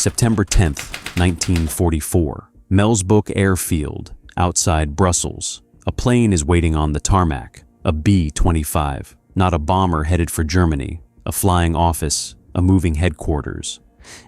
September 10th, 1944. Melsboek Airfield, outside Brussels. A plane is waiting on the tarmac, a B-25, not a bomber headed for Germany, a flying office, a moving headquarters.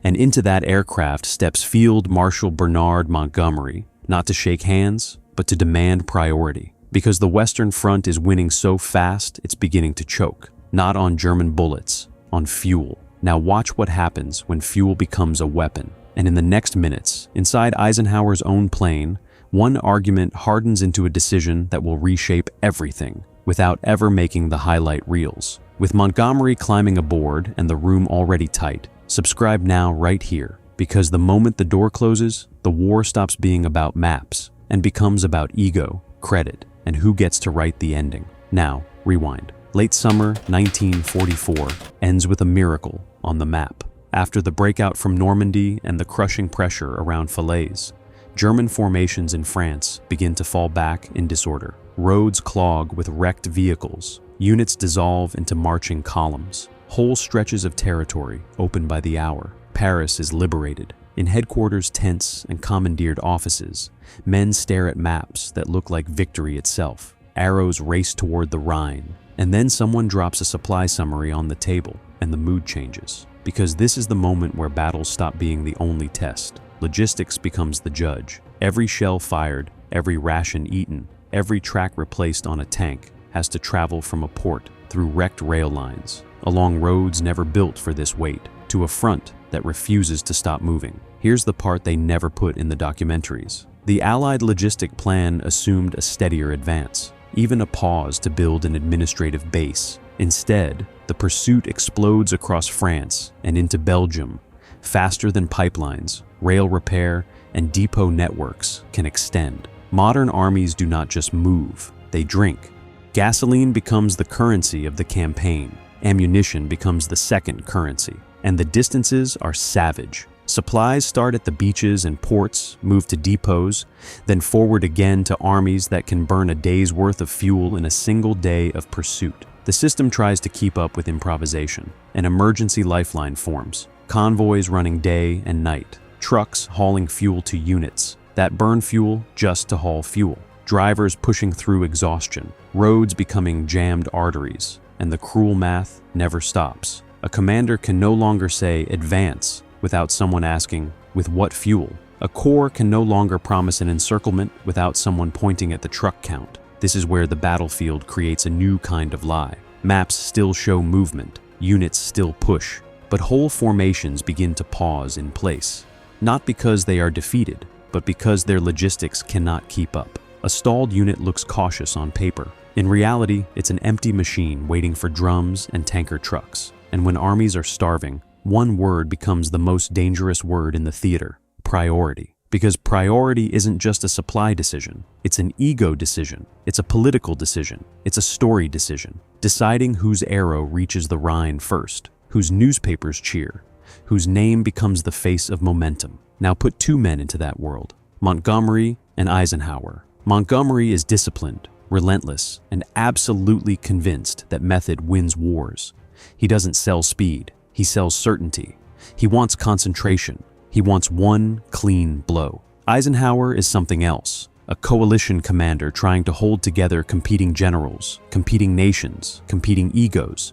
And into that aircraft steps Field Marshal Bernard Montgomery, not to shake hands, but to demand priority. Because the Western Front is winning so fast, it's beginning to choke. Not on German bullets, on fuel. Now watch what happens when fuel becomes a weapon. And in the next minutes, inside Eisenhower's own plane, one argument hardens into a decision that will reshape everything, without ever making the highlight reels. With Montgomery climbing aboard and the room already tight, subscribe now right here, because the moment the door closes, the war stops being about maps and becomes about ego, credit, and who gets to write the ending. Now, rewind. Late summer 1944 ends with a miracle on the map. After the breakout from Normandy and the crushing pressure around Falaise, German formations in France begin to fall back in disorder. Roads clog with wrecked vehicles. Units dissolve into marching columns. Whole stretches of territory open by the hour. Paris is liberated. In headquarters tents and commandeered offices, men stare at maps that look like victory itself. Arrows race toward the Rhine. And then someone drops a supply summary on the table, and the mood changes. Because this is the moment where battles stop being the only test. Logistics becomes the judge. Every shell fired, every ration eaten, every track replaced on a tank has to travel from a port through wrecked rail lines, along roads never built for this weight, to a front that refuses to stop moving. Here's the part they never put in the documentaries. The Allied logistic plan assumed a steadier advance, even a pause to build an administrative base. Instead, the pursuit explodes across France and into Belgium, faster than pipelines, rail repair, and depot networks can extend. Modern armies do not just move, they drink. Gasoline becomes the currency of the campaign. Ammunition becomes the second currency. And the distances are savage. Supplies start at the beaches and ports, move to depots, then forward again to armies that can burn a day's worth of fuel in a single day of pursuit. The system tries to keep up with improvisation. An emergency lifeline forms. Convoys running day and night. Trucks hauling fuel to units that burn fuel just to haul fuel. Drivers pushing through exhaustion. Roads becoming jammed arteries. And the cruel math never stops. A commander can no longer say advance without someone asking, with what fuel? A corps can no longer promise an encirclement without someone pointing at the truck count. This is where the battlefield creates a new kind of lie. Maps still show movement, units still push, but whole formations begin to pause in place. Not because they are defeated, but because their logistics cannot keep up. A stalled unit looks cautious on paper. In reality, it's an empty machine waiting for drums and tanker trucks. And when armies are starving, one word becomes the most dangerous word in the theater: priority. Because priority isn't just a supply decision, it's an ego decision, it's a political decision, it's a story decision. Deciding whose arrow reaches the Rhine first, whose newspapers cheer, whose name becomes the face of momentum. Now put two men into that world, Montgomery and Eisenhower. Montgomery is disciplined, relentless, and absolutely convinced that method wins wars. He doesn't sell speed, he sells certainty. He wants concentration. He wants one clean blow. Eisenhower is something else, a coalition commander trying to hold together competing generals, competing nations, competing egos.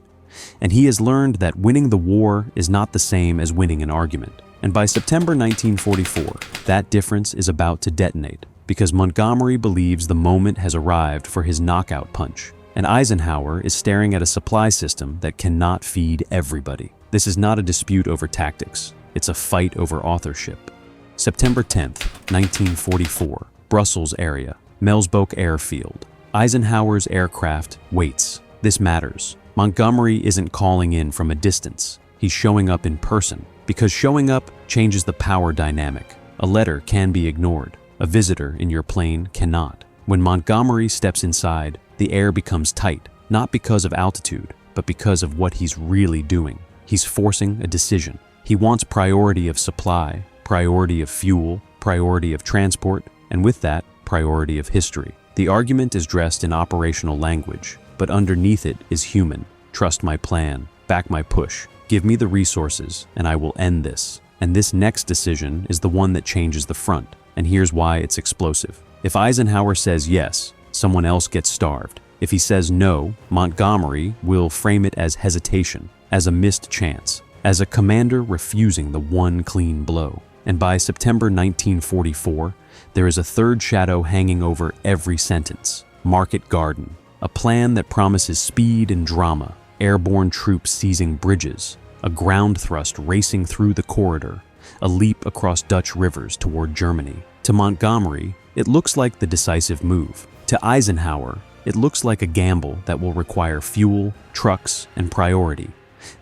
And he has learned that winning the war is not the same as winning an argument. And by September 1944, that difference is about to detonate, because Montgomery believes the moment has arrived for his knockout punch. And Eisenhower is staring at a supply system that cannot feed everybody. This is not a dispute over tactics. It's a fight over authorship. September 10th, 1944, Brussels area, Melsboek Airfield. Eisenhower's aircraft waits. This matters. Montgomery isn't calling in from a distance. He's showing up in person, because showing up changes the power dynamic. A letter can be ignored. A visitor in your plane cannot. When Montgomery steps inside, the air becomes tight, not because of altitude, but because of what he's really doing. He's forcing a decision. He wants priority of supply, priority of fuel, priority of transport, and with that, priority of history. The argument is dressed in operational language, but underneath it is human. Trust my plan, back my push, give me the resources, and I will end this. And this next decision is the one that changes the front, and here's why it's explosive. If Eisenhower says yes, someone else gets starved. If he says no, Montgomery will frame it as hesitation, as a missed chance, as a commander refusing the one clean blow. And by September 1944, there is a third shadow hanging over every sentence: Market Garden, a plan that promises speed and drama, airborne troops seizing bridges, a ground thrust racing through the corridor, a leap across Dutch rivers toward Germany. To Montgomery, it looks like the decisive move. To Eisenhower, it looks like a gamble that will require fuel, trucks, and priority,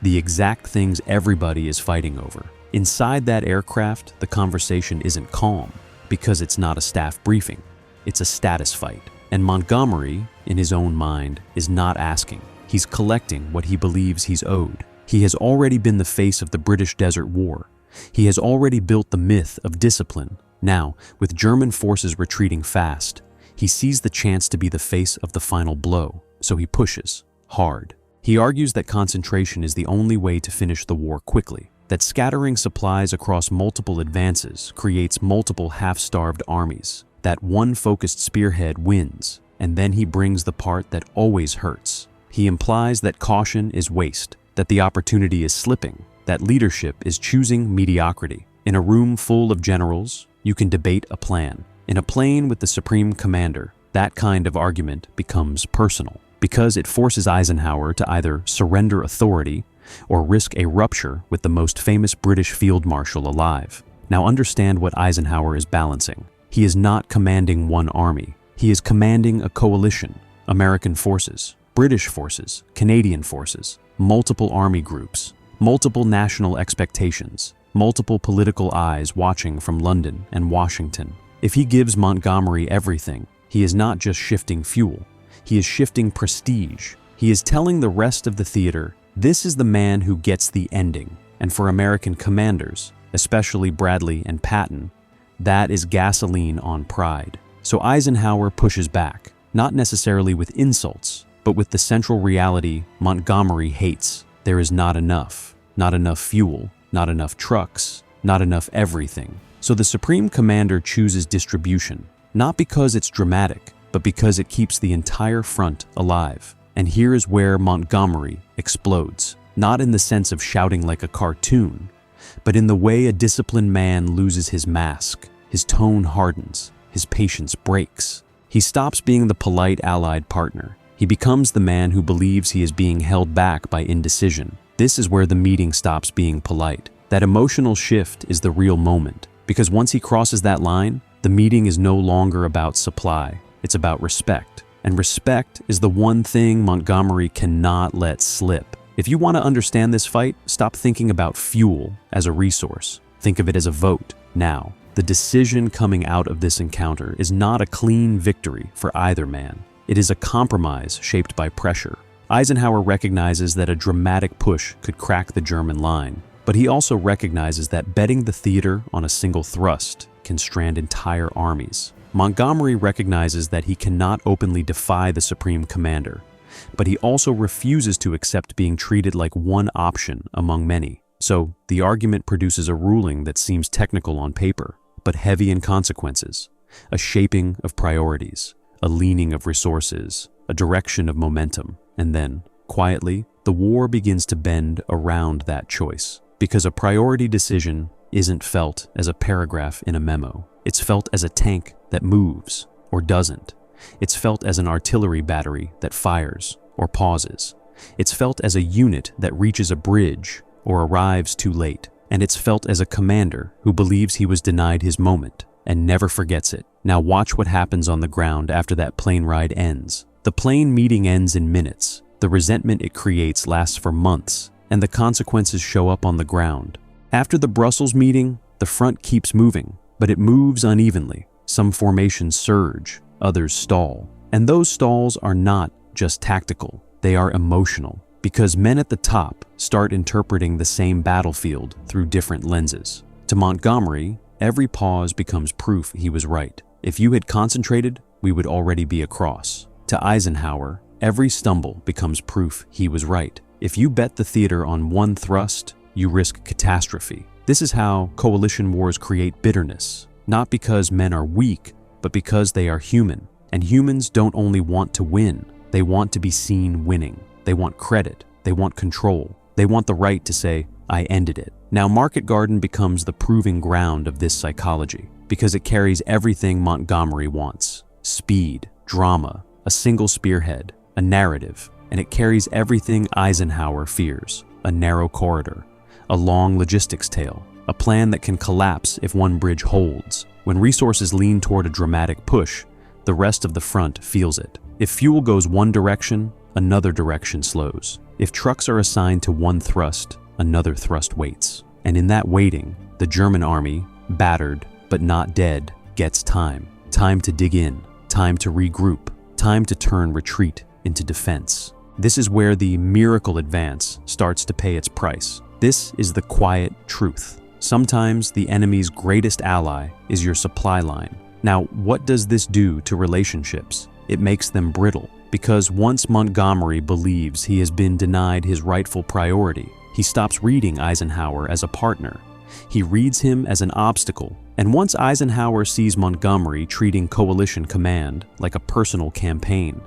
the exact things everybody is fighting over. Inside that aircraft, the conversation isn't calm, because it's not a staff briefing. It's a status fight. And Montgomery, in his own mind, is not asking. He's collecting what he believes he's owed. He has already been the face of the British Desert War. He has already built the myth of discipline. Now, with German forces retreating fast, he sees the chance to be the face of the final blow, so he pushes hard. He argues that concentration is the only way to finish the war quickly, that scattering supplies across multiple advances creates multiple half-starved armies, that one focused spearhead wins, and then he brings the part that always hurts. He implies that caution is waste, that the opportunity is slipping, that leadership is choosing mediocrity. In a room full of generals, you can debate a plan. In a plane with the supreme commander, that kind of argument becomes personal, because it forces Eisenhower to either surrender authority or risk a rupture with the most famous British field marshal alive. Now understand what Eisenhower is balancing. He is not commanding one army. He is commanding a coalition: American forces, British forces, Canadian forces, multiple army groups, multiple national expectations, multiple political eyes watching from London and Washington. If he gives Montgomery everything, he is not just shifting fuel. He is shifting prestige. He is telling the rest of the theater, this is the man who gets the ending. And for American commanders, especially Bradley and Patton, that is gasoline on pride. So Eisenhower pushes back, not necessarily with insults, but with the central reality Montgomery hates. There is not enough fuel, not enough trucks, not enough everything. So the Supreme Commander chooses distribution, not because it's dramatic, but because it keeps the entire front alive. And here is where Montgomery explodes, not in the sense of shouting like a cartoon, but in the way a disciplined man loses his mask. His tone hardens, his patience breaks. He stops being the polite allied partner. He becomes the man who believes he is being held back by indecision. This is where the meeting stops being polite. That emotional shift is the real moment, because once he crosses that line, the meeting is no longer about supply. It's about respect. And respect is the one thing Montgomery cannot let slip. If you want to understand this fight, stop thinking about fuel as a resource. Think of it as a vote. Now, the decision coming out of this encounter is not a clean victory for either man. It is a compromise shaped by pressure. Eisenhower recognizes that a dramatic push could crack the German line, but he also recognizes that betting the theater on a single thrust can strand entire armies. Montgomery recognizes that he cannot openly defy the Supreme Commander, but he also refuses to accept being treated like one option among many. So, the argument produces a ruling that seems technical on paper, but heavy in consequences, a shaping of priorities, a leaning of resources, a direction of momentum, and then, quietly, the war begins to bend around that choice, because a priority decision isn't felt as a paragraph in a memo. It's felt as a tank that moves or doesn't. It's felt as an artillery battery that fires or pauses. It's felt as a unit that reaches a bridge or arrives too late. And it's felt as a commander who believes he was denied his moment and never forgets it. Now watch what happens on the ground after that plane ride ends. The plane meeting ends in minutes. The resentment it creates lasts for months, and the consequences show up on the ground. After the Brussels meeting, the front keeps moving, but it moves unevenly. Some formations surge, others stall. And those stalls are not just tactical, they are emotional, because men at the top start interpreting the same battlefield through different lenses. To Montgomery, every pause becomes proof he was right. If you had concentrated, we would already be across. To Eisenhower, every stumble becomes proof he was right. If you bet the theater on one thrust, you risk catastrophe. This is how coalition wars create bitterness, not because men are weak, but because they are human. And humans don't only want to win, they want to be seen winning. They want credit, they want control, they want the right to say, I ended it. Now, Market Garden becomes the proving ground of this psychology, because it carries everything Montgomery wants: speed, drama, a single spearhead, a narrative, and it carries everything Eisenhower fears: a narrow corridor, a long logistics tail, a plan that can collapse if one bridge holds. When resources lean toward a dramatic push, the rest of the front feels it. If fuel goes one direction, another direction slows. If trucks are assigned to one thrust, another thrust waits. And in that waiting, the German army, battered but not dead, gets time. Time to dig in, time to regroup, time to turn retreat into defense. This is where the miracle advance starts to pay its price. This is the quiet truth. Sometimes the enemy's greatest ally is your supply line. Now, what does this do to relationships? It makes them brittle, because once Montgomery believes he has been denied his rightful priority, he stops reading Eisenhower as a partner. He reads him as an obstacle. And once Eisenhower sees Montgomery treating coalition command like a personal campaign,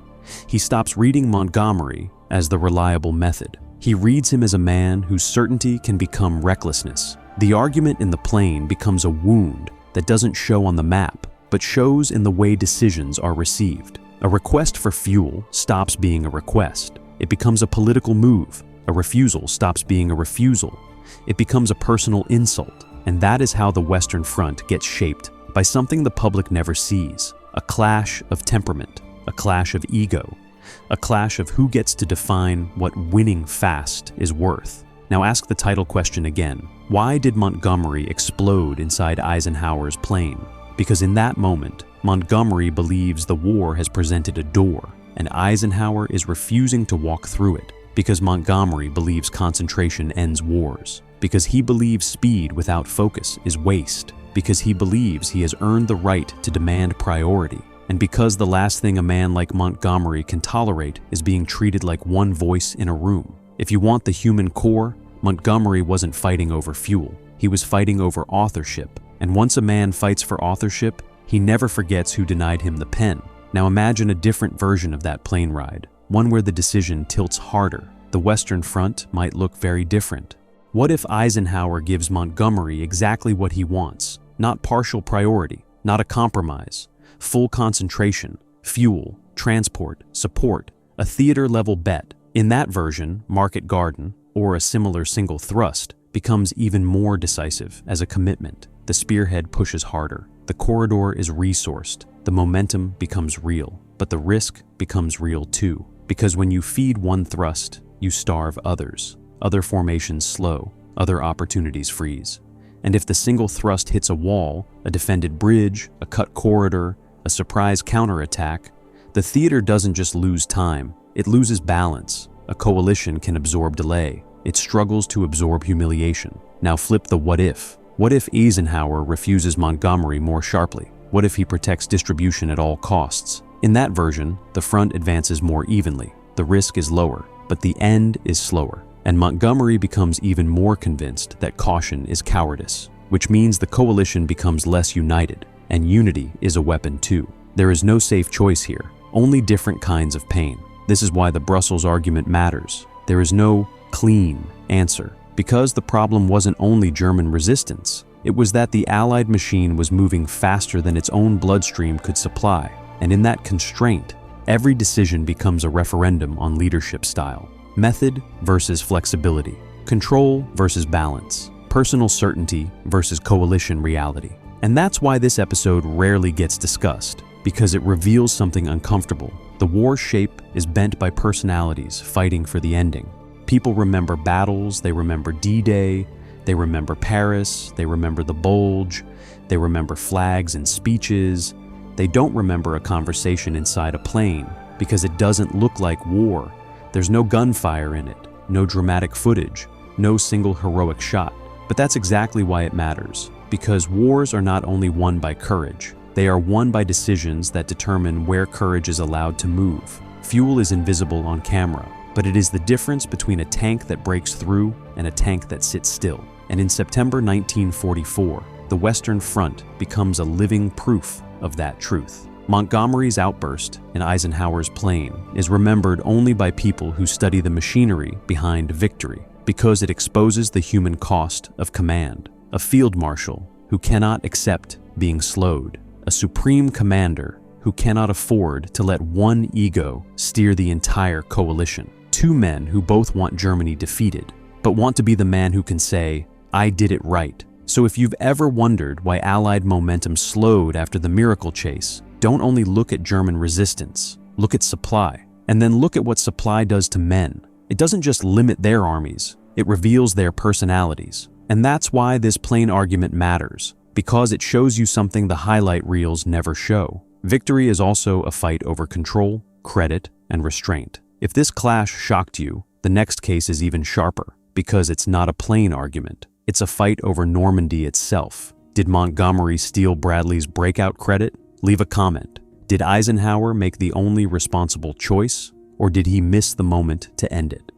he stops reading Montgomery as the reliable method. He reads him as a man whose certainty can become recklessness. The argument in the plane becomes a wound that doesn't show on the map, but shows in the way decisions are received. A request for fuel stops being a request. It becomes a political move. A refusal stops being a refusal. It becomes a personal insult. And that is how the Western Front gets shaped, by something the public never sees: a clash of temperament, a clash of ego, a clash of who gets to define what winning fast is worth. Now ask the title question again. Why did Montgomery explode inside Eisenhower's plane? Because in that moment, Montgomery believes the war has presented a door, and Eisenhower is refusing to walk through it. Because Montgomery believes concentration ends wars. Because he believes speed without focus is waste. Because he believes he has earned the right to demand priority. And because the last thing a man like Montgomery can tolerate is being treated like one voice in a room. If you want the human core, Montgomery wasn't fighting over fuel. He was fighting over authorship. And once a man fights for authorship, he never forgets who denied him the pen. Now imagine a different version of that plane ride. One where the decision tilts harder. The Western Front might look very different. What if Eisenhower gives Montgomery exactly what he wants? Not partial priority, not a compromise. Full concentration, fuel, transport, support, a theater-level bet. In that version, Market Garden, or a similar single thrust, becomes even more decisive as a commitment. The spearhead pushes harder. The corridor is resourced. The momentum becomes real. But the risk becomes real too. Because when you feed one thrust, you starve others. Other formations slow. Other opportunities freeze. And if the single thrust hits a wall, a defended bridge, a cut corridor, a surprise counterattack, the theater doesn't just lose time, it loses balance. A coalition can absorb delay. It struggles to absorb humiliation. Now flip the what if. What if Eisenhower refuses Montgomery more sharply? What if he protects distribution at all costs? In that version, the front advances more evenly. The risk is lower, but the end is slower. And Montgomery becomes even more convinced that caution is cowardice, which means the coalition becomes less united, and unity is a weapon too. There is no safe choice here, only different kinds of pain. This is why the Brussels argument matters. There is no clean answer, because the problem wasn't only German resistance. It was that the Allied machine was moving faster than its own bloodstream could supply. And in that constraint, every decision becomes a referendum on leadership style. Method versus flexibility. Control versus balance. Personal certainty versus coalition reality. And that's why this episode rarely gets discussed, because it reveals something uncomfortable. The war's shape is bent by personalities fighting for the ending. People remember battles, they remember D-Day, they remember Paris, they remember the Bulge, they remember flags and speeches. They don't remember a conversation inside a plane because it doesn't look like war. There's no gunfire in it, no dramatic footage, no single heroic shot. But that's exactly why it matters, because wars are not only won by courage, they are won by decisions that determine where courage is allowed to move. Fuel is invisible on camera, but it is the difference between a tank that breaks through and a tank that sits still. And in September 1944, the Western Front becomes a living proof of that truth. Montgomery's outburst in Eisenhower's plane is remembered only by people who study the machinery behind victory, because it exposes the human cost of command. A field marshal who cannot accept being slowed, a supreme commander who cannot afford to let one ego steer the entire coalition. Two men who both want Germany defeated, but want to be the man who can say, "I did it right." So if you've ever wondered why Allied momentum slowed after the miracle chase, don't only look at German resistance, look at supply. And then look at what supply does to men. It doesn't just limit their armies, it reveals their personalities. And that's why this plain argument matters, because it shows you something the highlight reels never show. Victory is also a fight over control, credit, and restraint. If this clash shocked you, the next case is even sharper, because it's not a plain argument. It's a fight over Normandy itself. Did Montgomery steal Bradley's breakout credit? Leave a comment. Did Eisenhower make the only responsible choice, or did he miss the moment to end it?